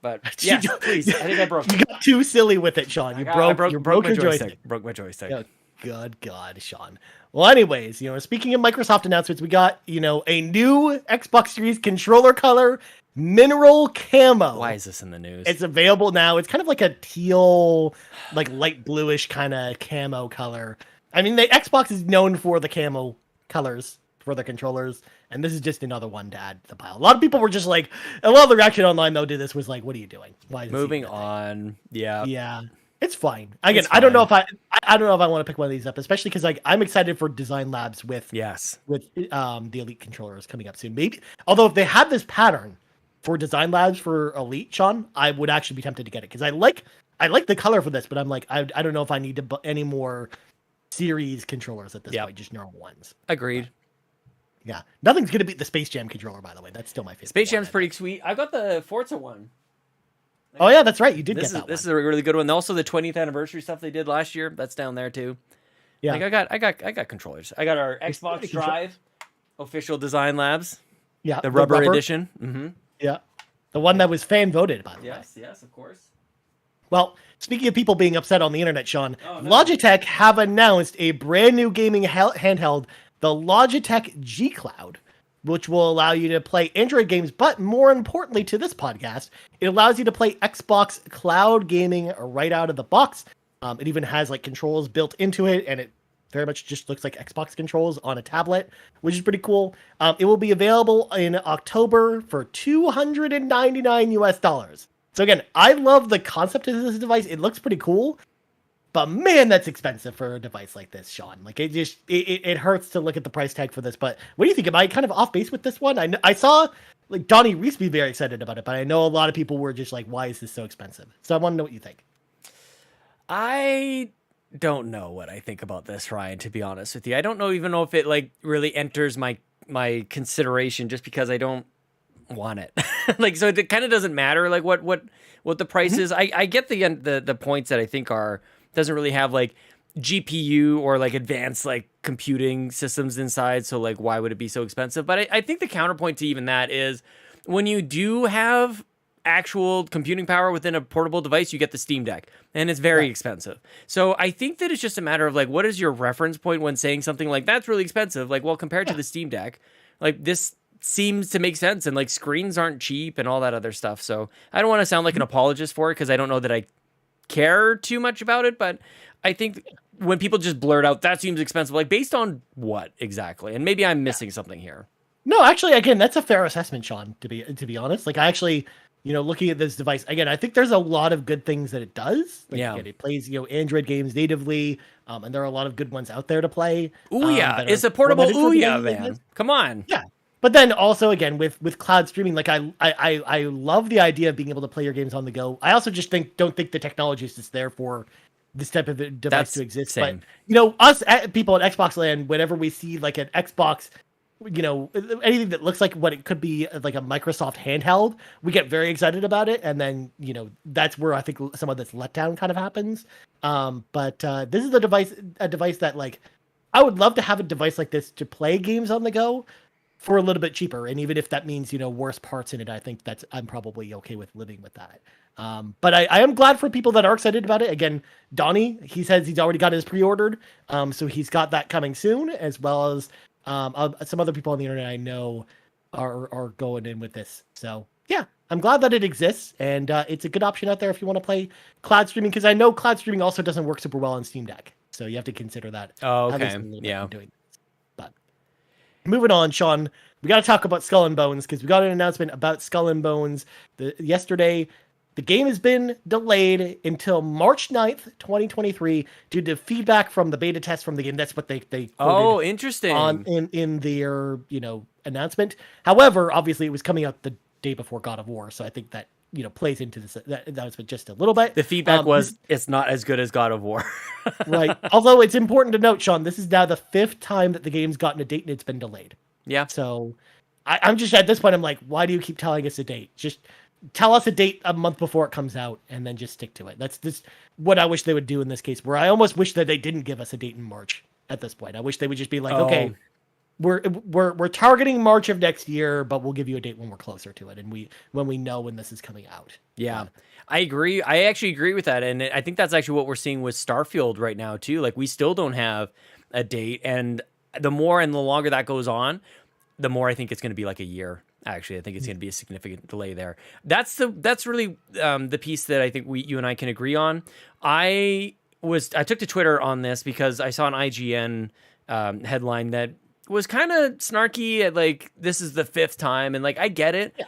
[SPEAKER 1] But yes, please. I think I broke it.
[SPEAKER 2] You got too silly with it, Sean. You broke your joystick.
[SPEAKER 1] Broke my joystick.
[SPEAKER 2] Yeah. Good God, Sean. Well, anyways, speaking of Microsoft announcements, we got, a new Xbox Series controller color, Mineral Camo.
[SPEAKER 1] Why is this in the news?
[SPEAKER 2] It's available now. It's kind of like a teal, light bluish kind of camo color. I mean, the Xbox is known for the camo colors for the controllers, and this is just another one to add to the pile. A lot of people were just a lot of the reaction online, though, to this was what are you doing? Why is
[SPEAKER 1] moving on? Yeah.
[SPEAKER 2] Yeah. It's fine. Again, I don't know if I want to pick one of these up, especially because I'm excited for Design Labs with the Elite controllers coming up soon. Maybe, although if they had this pattern for Design Labs for Elite, Sean, I would actually be tempted to get it because I like the color for this, but I'm I don't know if I need to any more series controllers at this point, just normal ones.
[SPEAKER 1] Agreed.
[SPEAKER 2] Yeah, nothing's gonna beat the Space Jam controller, by the way. That's still my favorite.
[SPEAKER 1] Space Jam's pretty sweet. I got the Forza one.
[SPEAKER 2] Oh yeah, that's right. You did get that one.
[SPEAKER 1] This is a really good one. Also, the 20th anniversary stuff they did last year, that's down there too. Yeah, I got controllers. I got our Xbox Drive official Design Labs.
[SPEAKER 2] Yeah,
[SPEAKER 1] the rubber edition. Mm-hmm.
[SPEAKER 2] Yeah, the one that was fan voted, by the way.
[SPEAKER 1] Yes, of course.
[SPEAKER 2] Well, speaking of people being upset on the internet, Sean, Logitech have announced a brand new gaming handheld, the Logitech Gcloud, which will allow you to play Android games, but more importantly to this podcast, it allows you to play Xbox cloud gaming right out of the box. It even has controls built into it, and it very much just looks like Xbox controls on a tablet, which is pretty cool. It will be available in October for $299 US. So again, I love the concept of this device. It looks pretty cool. But man, that's expensive for a device like this, Sean. It hurts to look at the price tag for this. But what do you think? Am I kind of off base with this one? I saw Donnie Reese be very excited about it, but I know a lot of people were just why is this so expensive? So I want to know what you think.
[SPEAKER 1] I don't know what I think about this, Ryan, to be honest with you. I don't even know if it really enters my consideration just because I don't want it. So it kind of doesn't matter what the price is. I get the points that I think doesn't really have GPU or advanced computing systems inside. So why would it be so expensive? But I think the counterpoint to even that is when you do have actual computing power within a portable device, you get the Steam Deck, and it's very expensive. So I think that it's just a matter of like, what is your reference point when saying something like that's really expensive? Like, well, compared to the Steam Deck, like this seems to make sense, and like screens aren't cheap and all that other stuff. So I don't want to sound like an apologist for it because I don't know that I care too much about it, but I think when people just blurt out that seems expensive, like based on what exactly? And maybe I'm missing something here.
[SPEAKER 2] No, actually, again, that's a fair assessment, Sean, to be honest. Like, I actually, looking at this device, again, I think there's a lot of good things that it does. Like, again, it plays, Android games natively, and there are a lot of good ones out there to play.
[SPEAKER 1] It's a portable Ouya, man. Come on.
[SPEAKER 2] Yeah. But then also, again, with cloud streaming, like, I love the idea of being able to play your games on the go. I also just don't think the technology is just there for this type of device to exist.
[SPEAKER 1] Same.
[SPEAKER 2] But, us people at Xbox land, whenever we see, like, an Xbox, anything that looks like what it could be like a Microsoft handheld, we get very excited about it. And then, that's where I think some of this letdown kind of happens. But this is a device that, like, I would love to have a device like this to play games on the go for a little bit cheaper. And even if that means, worse parts in it, I think I'm probably okay with living with that. But I am glad for people that are excited about it. Again, Donnie, he says he's already got his pre-ordered. So he's got that coming soon, as well as some other people on the internet I know are going in with this. So yeah, I'm glad that it exists, and it's a good option out there if you want to play cloud streaming, because I know cloud streaming also doesn't work super well on Steam Deck. So you have to consider that.
[SPEAKER 1] Oh, okay. Yeah.
[SPEAKER 2] Doing this. But moving on, Sean, we got to talk about Skull and Bones, because we got an announcement about Skull and Bones yesterday. The game has been delayed until March 9th, 2023, due to feedback from the beta test from the game. That's what they
[SPEAKER 1] quoted interesting
[SPEAKER 2] in their announcement. However, obviously it was coming out the day before God of War, so I think that plays into this that announcement just a little bit.
[SPEAKER 1] The feedback was it's not as good as God of War.
[SPEAKER 2] Right. Although it's important to note, Sean, this is now the 5th time that the game's gotten a date and it's been delayed.
[SPEAKER 1] Yeah.
[SPEAKER 2] So I'm just at this point, I'm like, why do you keep telling us a date? Just tell us a date a month before it comes out and then just stick to it. That's just what I wish they would do in this case, where I almost wish that they didn't give us a date in March at this point. I wish they would just be like, okay, we're targeting March of next year, but we'll give you a date when we're closer to it. And when we know when this is coming out.
[SPEAKER 1] Yeah, I agree. I actually agree with that. And I think that's actually what we're seeing with Starfield right now too. Like, we still don't have a date. And the more and the longer that goes on, the more I think it's going to be like a year. Actually, I think it's going to be a significant delay there. That's really the piece that I think you and I can agree on. I took to Twitter on this because I saw an IGN headline that was kind of snarky at like, this is the 5th time, and like, I get it. Yeah.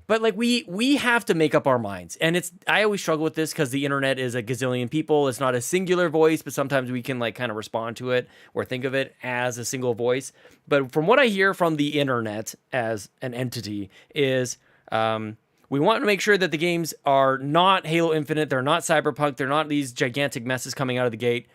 [SPEAKER 1] But like, we have to make up our minds, and I always struggle with this because the internet is a gazillion people. It's not a singular voice, but sometimes we can like kind of respond to it or think of it as a single voice. But from what I hear from the internet as an entity is, we want to make sure that the games are not Halo Infinite, they're not Cyberpunk, they're not these gigantic messes coming out of the gate.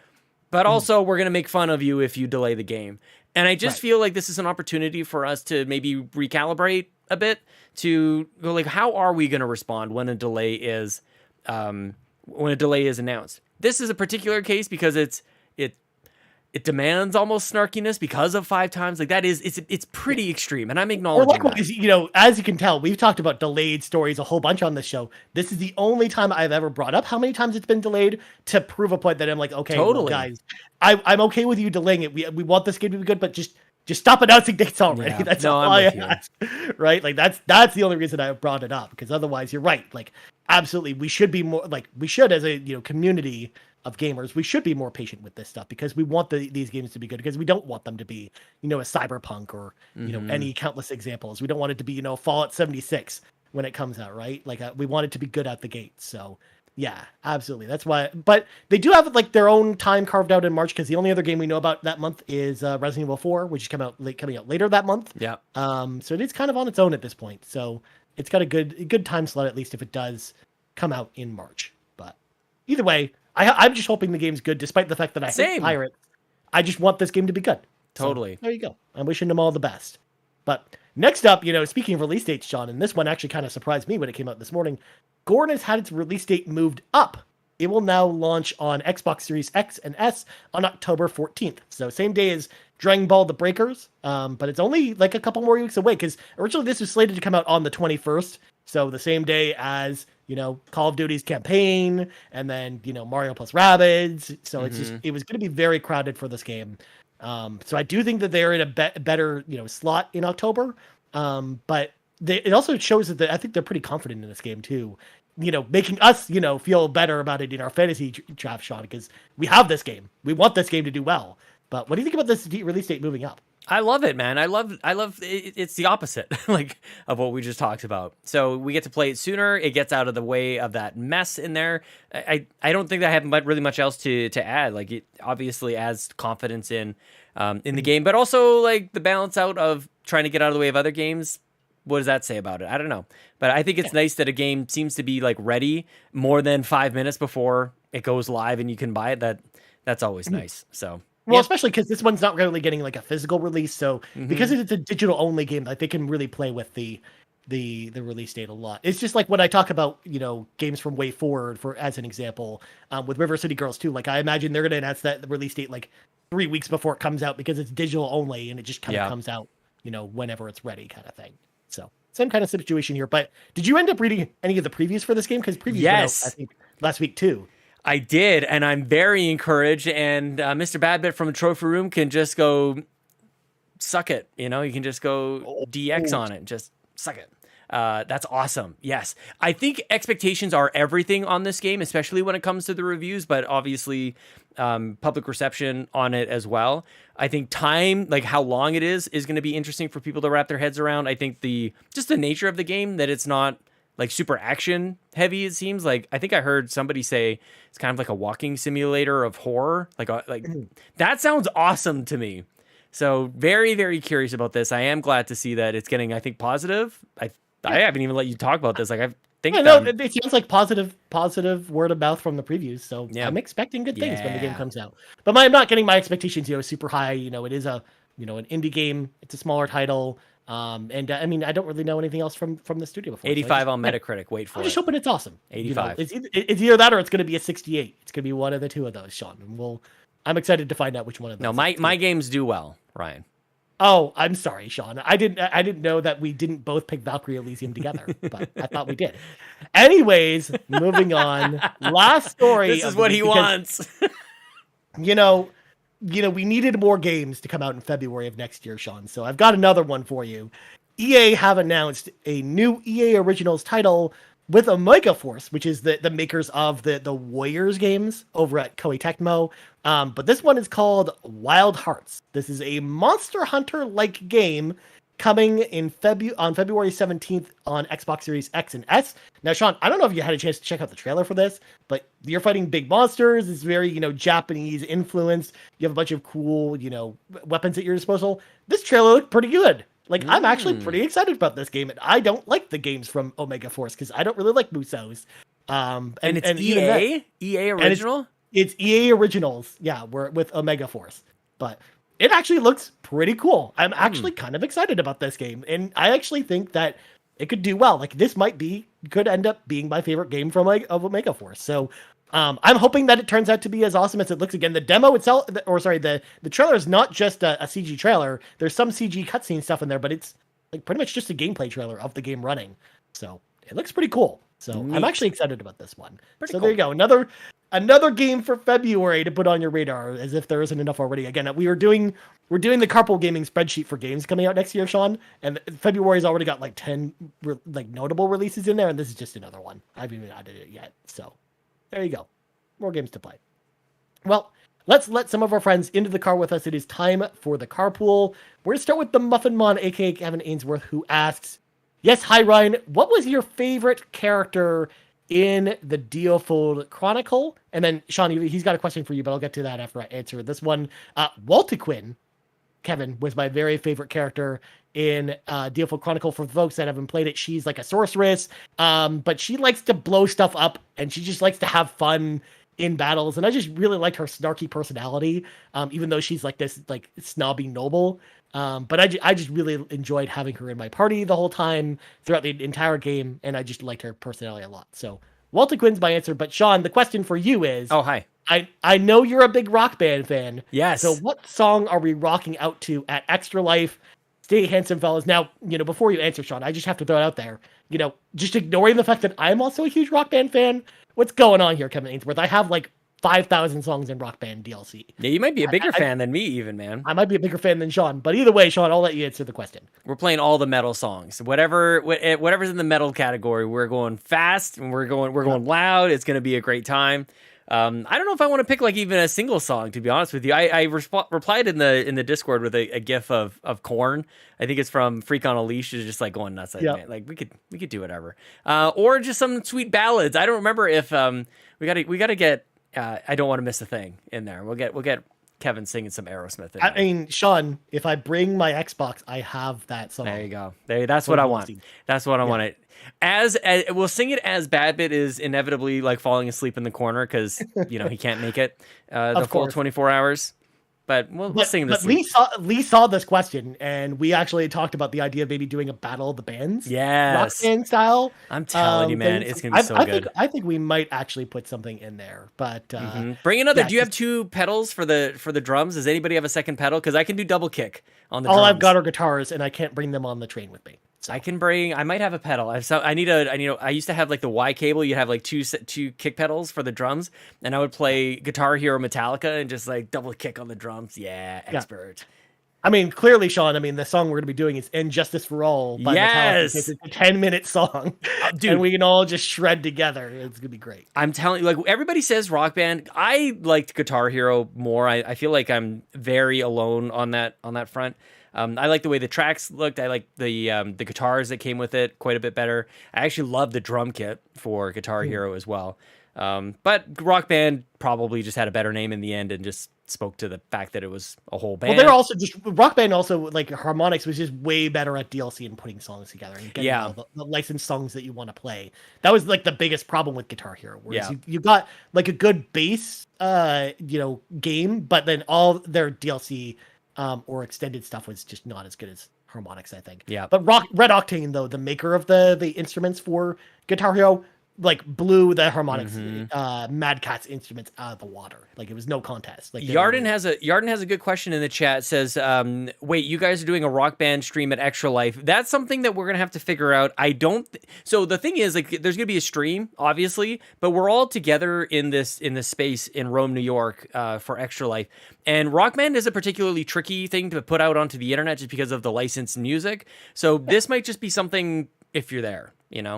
[SPEAKER 1] But also, we're going to make fun of you if you delay the game. And I just feel like this is an opportunity for us to maybe recalibrate a bit, to go like, how are we going to respond when a delay is announced? This is a particular case because it demands almost snarkiness because of 5 times. Like, that is, it's pretty extreme, and I'm acknowledging that.
[SPEAKER 2] As you can tell, we've talked about delayed stories a whole bunch on this show. This is the only time I've ever brought up how many times it's been delayed to prove a point that I'm like, okay, totally. Well, guys, I'm okay with you delaying it. We want this game to be good, but just stop announcing dates already. Yeah. That's all I ask. Right? Like, that's the only reason I brought it up, because otherwise, you're right. Like, absolutely, we should be more like, we should, as a community of gamers, we should be more patient with this stuff, because we want these games to be good, because we don't want them to be, a Cyberpunk or, any countless examples. We don't want it to be, Fallout 76 when it comes out, right? Like, we want it to be good out the gate. So yeah, absolutely. That's why, but they do have like their own time carved out in March, because the only other game we know about that month is Resident Evil 4, which is coming out later that month.
[SPEAKER 1] Yeah.
[SPEAKER 2] So it is kind of on its own at this point. So it's got a good time slot, at least if it does come out in March. But either way, I'm just hoping the game's good, despite the fact that I hate pirates. I just want this game to be good.
[SPEAKER 1] Totally.
[SPEAKER 2] So, there you go. I'm wishing them all the best. But next up, speaking of release dates, John, and this one actually kind of surprised me when it came out this morning, Gorn has had its release date moved up it will now launch on Xbox Series X and S on October 14th. So same day as Dragon Ball The Breakers, but it's only like a couple more weeks away because originally this was slated to come out on the 21st. So the same day as, Call of Duty's campaign and then, Mario plus Rabbids. So it's just, it was going to be very crowded for this game. So I do think that they're in a better, slot in October. But it also shows that I think they're pretty confident in this game too. Making us, feel better about it in our fantasy draft, Sean, because we have this game. We want this game to do well. But what do you think about this release date moving up?
[SPEAKER 1] I love it, man. I love it. It's the opposite of what we just talked about. So we get to play it sooner. It gets out of the way of that mess in there. I don't think that I have really much else to add. Like, it obviously adds confidence in the game, but also like the balance out of trying to get out of the way of other games. What does that say about it? I don't know. But I think it's nice that a game seems to be like ready more than 5 minutes before it goes live and you can buy it. That's always nice. So.
[SPEAKER 2] Well, especially because this one's not really getting like a physical release, so because it's a digital only game, like they can really play with the release date a lot. It's just like when I talk about games from Way Forward as an example, with River City Girls 2. Like I imagine they're gonna announce that the release date like 3 weeks before it comes out because it's digital only and it just kind of comes out whenever it's ready, kind of thing. So same kind of situation here. But did you end up reading any of the previews for this game? Because previews went out, I think last week too.
[SPEAKER 1] I did, and I'm very encouraged, and Mr. Badbit from the Trophy Room can just go suck it, you can just go DX on it, just suck it. That's awesome. Yes. I think expectations are everything on this game, especially when it comes to the reviews, but obviously public reception on it as well. I think time, like how long it is going to be interesting for people to wrap their heads around. I think just the nature of the game, that it's not like super action heavy, it seems like. I think I heard somebody say it's kind of like a walking simulator of horror. Like that sounds awesome to me. So very, very curious about this. I am glad to see that it's getting, I think, positive. I haven't even let you talk about this. Like I think
[SPEAKER 2] it seems like positive word of mouth from the previews. So I'm expecting good things when the game comes out. But I'm not getting my expectations, super high. It is an indie game. It's a smaller title. And I mean, I don't really know anything else from the studio before.
[SPEAKER 1] 85 on Metacritic. Wait for it.
[SPEAKER 2] I'm just hoping it's awesome.
[SPEAKER 1] 85.
[SPEAKER 2] It's either that or it's going to be a 68. It's going to be one of the two of those, Sean. And I'm excited to find out which one of those.
[SPEAKER 1] No, my games do well, Ryan.
[SPEAKER 2] Oh, I'm sorry, Sean. I didn't know that we didn't both pick Valkyrie Elysium together, but I thought we did. Anyways, moving on. Last story.
[SPEAKER 1] This is what he wants.
[SPEAKER 2] We needed more games to come out in February of next year, Sean. So I've got another one for you. EA have announced a new EA Originals title with Omega Force, which is the makers of the Warriors games over at Koei Tecmo. But this one is called Wild Hearts. This is a Monster Hunter-like game coming on February 17th on Xbox Series X and S. Now, Sean, I don't know if you had a chance to check out the trailer for this, but you're fighting big monsters. It's very, Japanese influenced. You have a bunch of cool, weapons at your disposal. This trailer looked pretty good. Like, I'm actually pretty excited about this game, and I don't like the games from Omega Force because I don't really like Musos.
[SPEAKER 1] And it's EA? EA Original?
[SPEAKER 2] It's EA Originals, yeah, with Omega Force. But it actually looks pretty cool. I'm actually kind of excited about this game, and I actually think that it could do well. Like, this could end up being my favorite game from of Omega Force. So I'm hoping that it turns out to be as awesome as it looks. Again, the demo itself, the trailer is not just a CG trailer. There's some CG cutscene stuff in there, but it's like pretty much just a gameplay trailer of the game running. So it looks pretty cool. So I'm actually excited about this one. Pretty cool. There you go. Another game for February to put on your radar, as if there isn't enough already. Again, we're doing the Carpool Gaming spreadsheet for games coming out next year, Sean, and February's already got like 10 notable releases in there, and this is just another one. I haven't even added it yet. So there you go. More games to play. Well, let's let some of our friends into the car with us. It is time for the carpool. We're going to start with the Muffin Mon, aka Kevin Ainsworth, who asks, yes, hi Ryan, what was your favorite character in the DioField Chronicle? And then Sean, he's got a question for you, but I'll get to that after I answer this one. Waltequin, Kevin, was my very favorite character in DioField Chronicle. For folks that haven't played it, she's like a sorceress, but she likes to blow stuff up, and she just likes to have fun in battles. And I just really liked her snarky personality, even though she's like this like snobby noble. But I just really enjoyed having her in my party the whole time throughout the entire game, and I just liked her personality a lot. So Walter Quinn's my answer, but Sean, the question for you is,
[SPEAKER 1] Oh, hi.
[SPEAKER 2] I know you're a big rock band fan.
[SPEAKER 1] Yes.
[SPEAKER 2] So what song are we rocking out to at Extra Life? Stay handsome, fellas. Now, before you answer, Sean, I just have to throw it out there. Just ignoring the fact that I'm also a huge rock band fan. What's going on here, Kevin Ainsworth? I have like 5,000 songs in Rock Band DLC.
[SPEAKER 1] Yeah, you might be a bigger fan than me, even, man.
[SPEAKER 2] I might be a bigger fan than Sean, but either way, Sean, I'll let you answer the question.
[SPEAKER 1] We're playing all the metal songs. Whatever's in the metal category, we're going fast and we're going loud. It's going to be a great time. I don't know if I want to pick like even a single song, to be honest with you. I replied in the Discord with a gif of Korn. I think it's from Freak on a Leash. Is just like going nuts. Man. Like we could do whatever. Or just some sweet ballads. I don't remember if we gotta get I Don't Want to Miss a Thing in there. We'll get Kevin singing some Aerosmith in there.
[SPEAKER 2] I mean, Sean, if I bring my Xbox, I have that song.
[SPEAKER 1] There you go. That's what I want. That's what I want it. As we'll sing it as Badbit is inevitably like falling asleep in the corner because he can't make it the full 24 hours. But we'll sing this.
[SPEAKER 2] But Lee saw this question, and we actually talked about the idea of maybe doing a battle of the bands, rock band style.
[SPEAKER 1] I'm telling you, man, it's gonna be so good.
[SPEAKER 2] I think we might actually put something in there. But
[SPEAKER 1] bring another. Do you have 2 pedals for the drums? Does anybody have a second pedal? Because I can do double kick on the drums.
[SPEAKER 2] All I've got are guitars, and I can't bring them on the train with me.
[SPEAKER 1] So. I might have a pedal. I used to have like the Y cable. You have like two kick pedals for the drums, and I would play Guitar Hero Metallica and just like double kick on the drums. Yeah, expert.
[SPEAKER 2] I mean, clearly, Sean, the song we're going to be doing is Injustice for All by Metallica. It's a 10-minute song, dude, and we can all just shred together. It's going to be great.
[SPEAKER 1] I'm telling you, like, everybody says Rock Band. I liked Guitar Hero more. I feel like I'm very alone on that front. I like the way the tracks looked. I like the guitars that came with it quite a bit better. I actually love the drum kit for Guitar Hero as well. But Rock Band probably just had a better name in the end and just spoke to the fact that it was a whole band.
[SPEAKER 2] Well, they're also just Rock Band. Also, like harmonics was just way better at DLC and putting songs together and getting all the licensed songs that you want to play. That was like the biggest problem with Guitar Hero. Whereas you got like a good base, game, but then all their DLC or extended stuff was just not as good as harmonics, I think.
[SPEAKER 1] Yeah.
[SPEAKER 2] But Red Octane, though, the maker of the instruments for Guitar Hero, like blew the harmonics, Mad Catz instruments out of the water. Like it was no contest. Like
[SPEAKER 1] Yarden has a good question in the chat. It says, wait, you guys are doing a Rock Band stream at Extra Life. That's something that we're gonna have to figure out. So the thing is, like, there's gonna be a stream, obviously, but we're all together in this space in Rome, New York, for Extra Life. And Rock Band is a particularly tricky thing to put out onto the internet just because of the licensed music. So this might just be something if you're there, Yeah.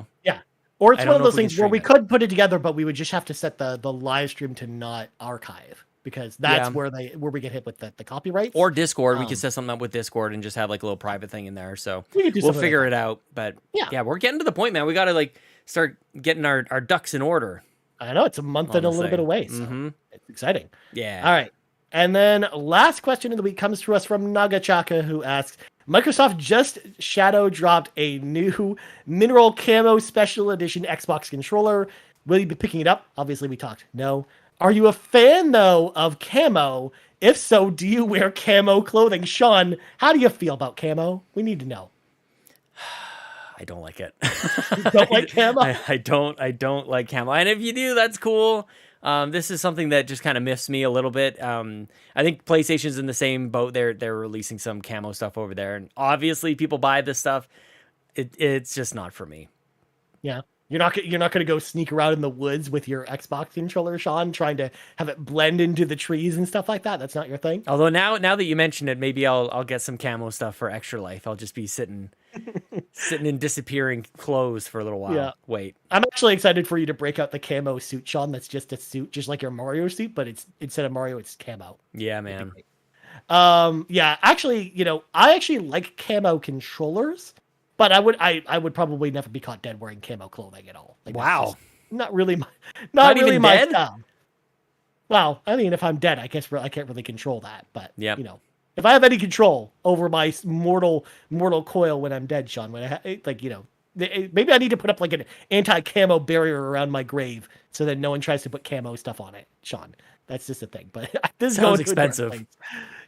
[SPEAKER 2] Or it's one of those things where we could put it together, but we would just have to set the live stream to not archive because that's where we get hit with the copyrights.
[SPEAKER 1] Or Discord. We could set something up with Discord and just have like a little private thing in there. So we'll figure it out. But yeah, we're getting to the point, man. We got to like start getting our ducks in order.
[SPEAKER 2] I know it's a month and a little bit away. So it's exciting.
[SPEAKER 1] Yeah.
[SPEAKER 2] All right. And then last question of the week comes to us from Nagachaka, who asks, Microsoft just shadow dropped a new Mineral Camo Special Edition Xbox controller. Will you be picking it up? Obviously, we talked. No. Are you a fan, though, of camo? If so, do you wear camo clothing? Sean, how do you feel about camo? We need to know.
[SPEAKER 1] I don't like it.
[SPEAKER 2] You don't like camo?
[SPEAKER 1] I don't like camo. And if you do, that's cool. This is something that just kind of miffs me a little bit. I think PlayStation's in the same boat. They're releasing some camo stuff over there, and obviously people buy this stuff. It's just not for me.
[SPEAKER 2] Yeah, you're not going to go sneak around in the woods with your Xbox controller, Sean, trying to have it blend into the trees and stuff like that. That's not your thing.
[SPEAKER 1] Although now that you mention it, maybe I'll get some camo stuff for Extra Life. I'll just be sitting in disappearing clothes for a little while. Yeah. Wait.
[SPEAKER 2] I'm actually excited for you to break out the camo suit, Sean. That's just a suit, just like your Mario suit, but it's instead of Mario, it's camo.
[SPEAKER 1] Yeah, man.
[SPEAKER 2] Yeah, actually, I actually like camo controllers, but I would probably never be caught dead wearing camo clothing at all. Like,
[SPEAKER 1] wow.
[SPEAKER 2] Not really my
[SPEAKER 1] dead?
[SPEAKER 2] style. Well, I mean, if I'm dead, I guess I can't really control that, but
[SPEAKER 1] yeah.
[SPEAKER 2] If I have any control over my mortal coil when I'm dead, Sean, maybe I need to put up like an anti-camo barrier around my grave so that no one tries to put camo stuff on it, Sean. That's just a thing. But this
[SPEAKER 1] sounds expensive.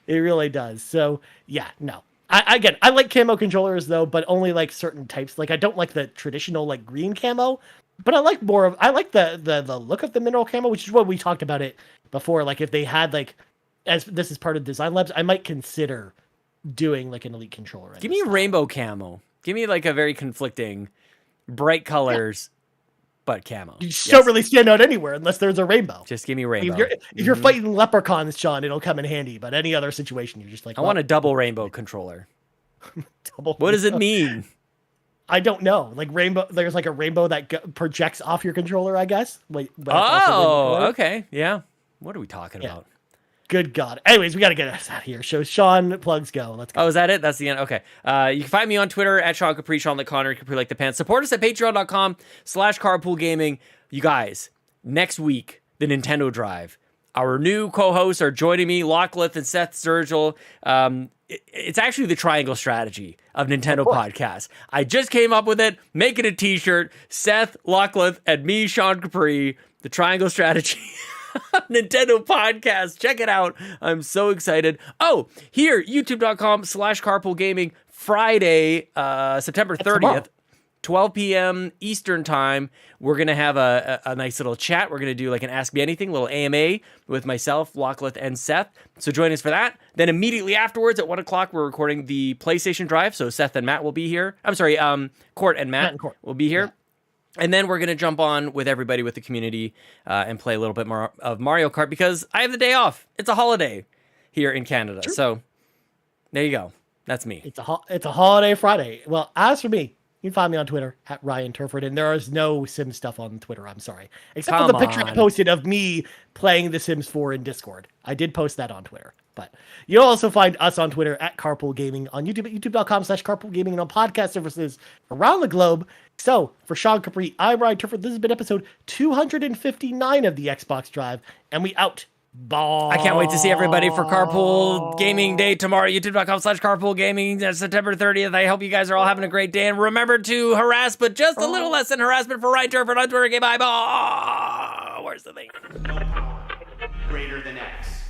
[SPEAKER 2] It really does. So yeah, no. I like camo controllers though, but only like certain types. Like I don't like the traditional like green camo, but I like the look of the mineral camo, which is what we talked about it before. Like if they had like, as this is part of Design Labs, I might consider doing like an elite controller.
[SPEAKER 1] Give me rainbow camo. Give me like a very conflicting, bright colors, but camo.
[SPEAKER 2] You just don't really stand out anywhere unless there's a rainbow.
[SPEAKER 1] Just give me rainbow.
[SPEAKER 2] If you're fighting leprechauns, Sean, it'll come in handy. But any other situation, you're just like,
[SPEAKER 1] I want a double rainbow controller.
[SPEAKER 2] double.
[SPEAKER 1] What does it mean?
[SPEAKER 2] I don't know. Like rainbow, there's like a rainbow that projects off your controller, I guess. Wait,
[SPEAKER 1] okay, yeah. What are we talking about?
[SPEAKER 2] Good God. Anyways, we got to get us out of here. So Sean, plugs go. Let's go.
[SPEAKER 1] Oh, is that it? That's the end? Okay. You can find me on Twitter at Sean Capri, Sean like Connor, Capri like the pants. Support us at patreon.com/carpoolgaming. You guys, next week, the Nintendo Drive. Our new co-hosts are joining me, Lachlan and Seth Sturgill. It's actually the triangle strategy of Nintendo podcasts. I just came up with it, making a t-shirt. Seth, Lachlan, and me, Sean Capri, the triangle strategy. Nintendo podcast. Check it out. I'm so excited. Oh, here, youtube.com/carpoolgaming, Friday, September 30th, 12 p.m. Eastern time. We're going to have a nice little chat. We're going to do like an Ask Me Anything, little AMA with myself, Lachlan, and Seth. So join us for that. Then immediately afterwards at 1 o'clock, we're recording the PlayStation Drive. So Seth and Matt will be here. I'm sorry, Court and Matt will be here. Yeah. And then we're going to jump on with everybody, with the community, and play a little bit more of Mario Kart because I have the day off. It's a holiday here in Canada. Sure. So there you go. That's me.
[SPEAKER 2] It's a holiday Friday. Well, as for me, you can find me on Twitter at Ryan Turford, and there is no Sims stuff on Twitter. I'm sorry. Except for the picture I posted of me playing The Sims 4 in Discord. I did post that on Twitter. But you'll also find us on Twitter at Carpool Gaming, on YouTube at youtube.com/Carpool Gaming, and on podcast services around the globe. So, for Sean Capri, I'm Ryan Turford. This has been episode 259 of the Xbox Drive, and we out. Bye.
[SPEAKER 1] I can't wait to see everybody for Carpool Gaming Day tomorrow. YouTube.com/Carpool Gaming. That's September 30th. I hope you guys are all having a great day. And remember to harass, but just a little less than harassment for Ryan Turford on Twitter. Bye. Where's the thing?
[SPEAKER 3] Greater than X.